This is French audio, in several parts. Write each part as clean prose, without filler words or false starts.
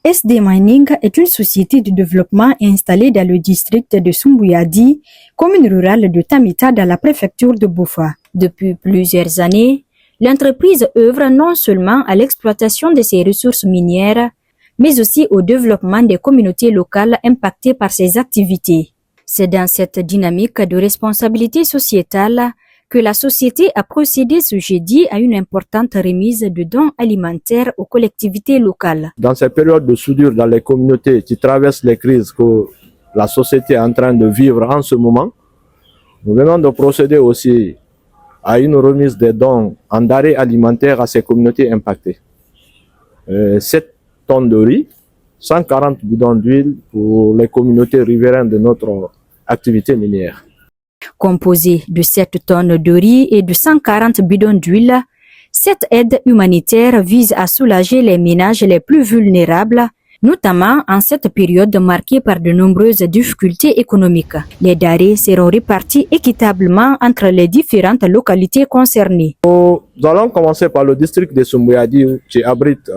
SD Mining est une société de développement installée dans le district de Soumbuyadi, commune rurale de Tamita dans la préfecture de Boufa. Depuis plusieurs années, l'entreprise œuvre non seulement à l'exploitation de ses ressources minières, mais aussi au développement des communautés locales impactées par ses activités. C'est dans cette dynamique de responsabilité sociétale que la société a procédé ce jeudi à une importante remise de dons alimentaires aux collectivités locales. Dans ces périodes de soudure dans les communautés qui traversent les crises que la société est en train de vivre en ce moment, nous venons de procéder aussi à une remise des dons en denrées alimentaires à ces communautés impactées. 7 tonnes de riz, 140 bidons d'huile pour les communautés riveraines de notre activité minière. Composée de 7 tonnes de riz et de 140 bidons d'huile, cette aide humanitaire vise à soulager les ménages les plus vulnérables, notamment en cette période marquée par de nombreuses difficultés économiques. Les denrées seront réparties équitablement entre les différentes localités concernées. Nous allons commencer par le district de Soumbuyadi qui abrite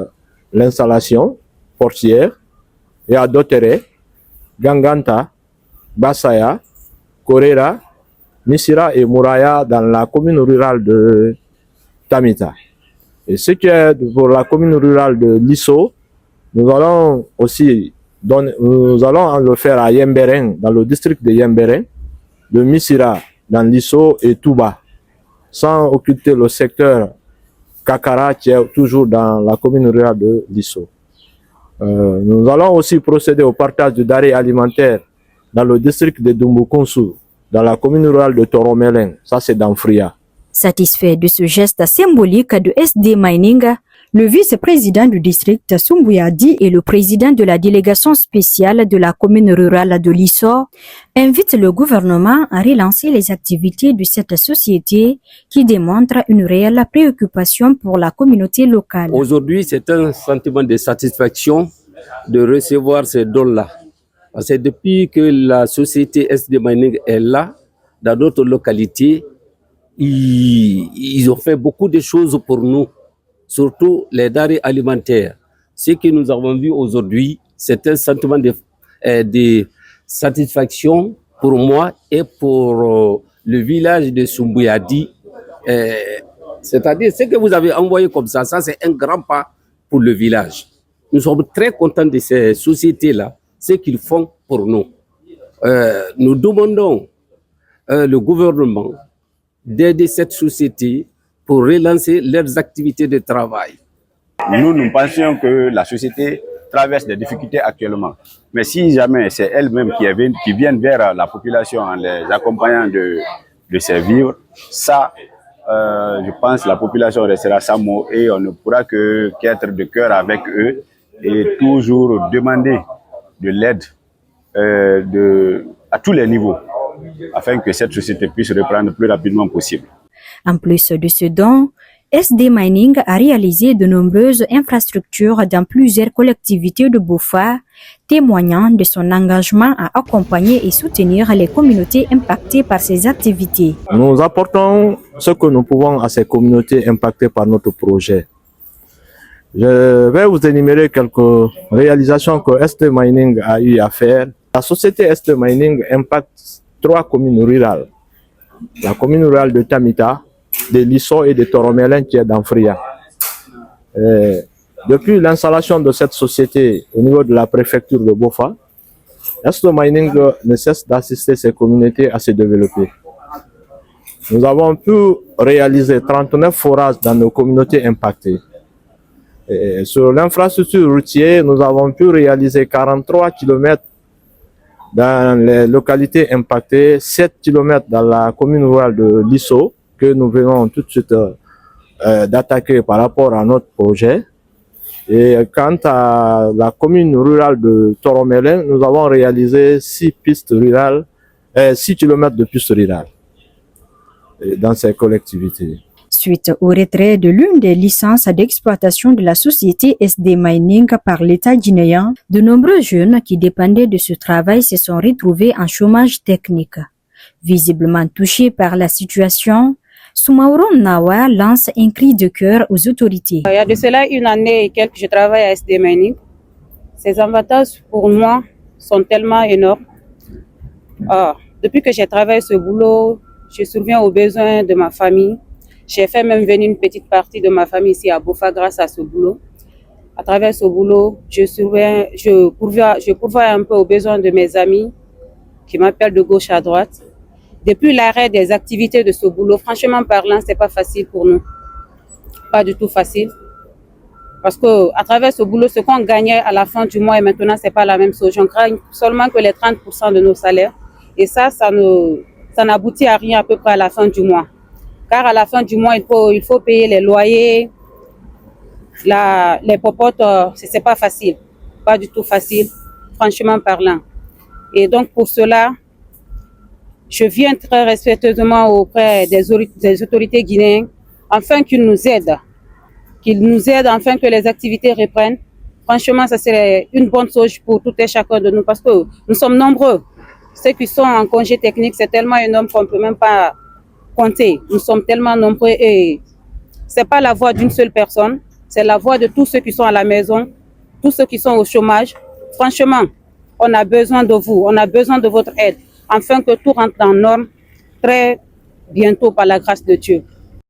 l'installation portière et à Dotere, Ganganta, Bassaya, Korera, Missira et Mouraya dans la commune rurale de Tamita. Et ce qui est pour la commune rurale de Lisso, nous allons le faire à Yemberen, dans le district de Yemberen, de Missira dans Lisso et Touba, sans occulter le secteur Kakara qui est toujours dans la commune rurale de Lisso. Nous allons aussi procéder au partage de denrées alimentaires dans le district de Dumbukunsu, dans la commune rurale de Toromeleng, ça c'est dans Fria. Satisfait de ce geste symbolique de SD Mining, le vice-président du district Soumbuyadi et le président de la délégation spéciale de la commune rurale de Lisso invitent le gouvernement à relancer les activités de cette société qui démontre une réelle préoccupation pour la communauté locale. Aujourd'hui, c'est un sentiment de satisfaction de recevoir ces dons-là. Parce que depuis que la société SD Mining est là, dans d'autres localités, ils ont fait beaucoup de choses pour nous, surtout les denrées alimentaires. Ce que nous avons vu aujourd'hui, c'est un sentiment de satisfaction pour moi et pour le village de Soumbuyadi. C'est-à-dire, ce que vous avez envoyé comme ça c'est un grand pas pour le village. Nous sommes très contents de ces sociétés-là, ce qu'ils font pour nous. Nous demandons le gouvernement d'aider cette société pour relancer leurs activités de travail. Nous pensions que la société traverse des difficultés actuellement. Mais si jamais c'est elle-même qui vient vers la population en les accompagnant de ses vivres, ça, je pense que la population restera sans mots et on ne pourra qu'être de cœur avec eux et toujours demander de l'aide à tous les niveaux afin que cette société puisse reprendre le plus rapidement possible. En plus de ce don, SD Mining a réalisé de nombreuses infrastructures dans plusieurs collectivités de Boufa, témoignant de son engagement à accompagner et soutenir les communautés impactées par ses activités. Nous apportons ce que nous pouvons à ces communautés impactées par notre projet. Je vais vous énumérer quelques réalisations que SD Mining a eu à faire. La société SD Mining impacte 3 communes rurales. La commune rurale de Tamita, de Lisso et de Toromeleng qui est dans Fria. Depuis l'installation de cette société au niveau de la préfecture de Bofa, SD Mining ne cesse d'assister ces communautés à se développer. Nous avons pu réaliser 39 forages dans nos communautés impactées. Et sur l'infrastructure routière, nous avons pu réaliser 43 km dans les localités impactées, 7 km dans la commune rurale de Lisso, que nous venons tout de suite d'attaquer par rapport à notre projet. Et quant à la commune rurale de Toromeleng, nous avons réalisé 6 km de pistes rurales dans ces collectivités. Suite au retrait de l'une des licences d'exploitation de la société SD Mining par l'État guinéen, de nombreux jeunes qui dépendaient de ce travail se sont retrouvés en chômage technique. Visiblement touchés par la situation, Soumaoro Nawa lance un cri de cœur aux autorités. Il y a de cela une année et quelques, je travaille à SD Mining. Ces avantages pour moi sont tellement énormes. Depuis que j'ai travaillé ce boulot, je subviens aux besoins de ma famille. J'ai fait même venir une petite partie de ma famille ici à Bofa grâce à ce boulot. À travers ce boulot, je pourvois un peu aux besoins de mes amis qui m'appellent de gauche à droite. Depuis l'arrêt des activités de ce boulot, franchement parlant, c'est pas facile pour nous. Pas du tout facile. Parce que à travers ce boulot, ce qu'on gagnait à la fin du mois et maintenant, c'est pas la même chose. J'en gagne seulement que les 30% de nos salaires. Et ça n'aboutit à rien à peu près à la fin du mois. Car à la fin du mois, il faut payer les loyers, les popotes, c'est pas facile. Pas du tout facile, franchement parlant. Et donc pour cela, je viens très respectueusement auprès des autorités guinéennes afin qu'ils nous aident. Qu'ils nous aident afin que les activités reprennent. Franchement, ça serait une bonne chose pour tout et chacun de nous parce que nous sommes nombreux. Ceux qui sont en congé technique, c'est tellement énorme qu'on ne peut même pas compter. Nous sommes tellement nombreux et c'est pas la voix d'une seule personne, c'est la voix de tous ceux qui sont à la maison, tous ceux qui sont au chômage. Franchement, on a besoin de vous, on a besoin de votre aide afin que tout rentre en norme très bientôt par la grâce de Dieu.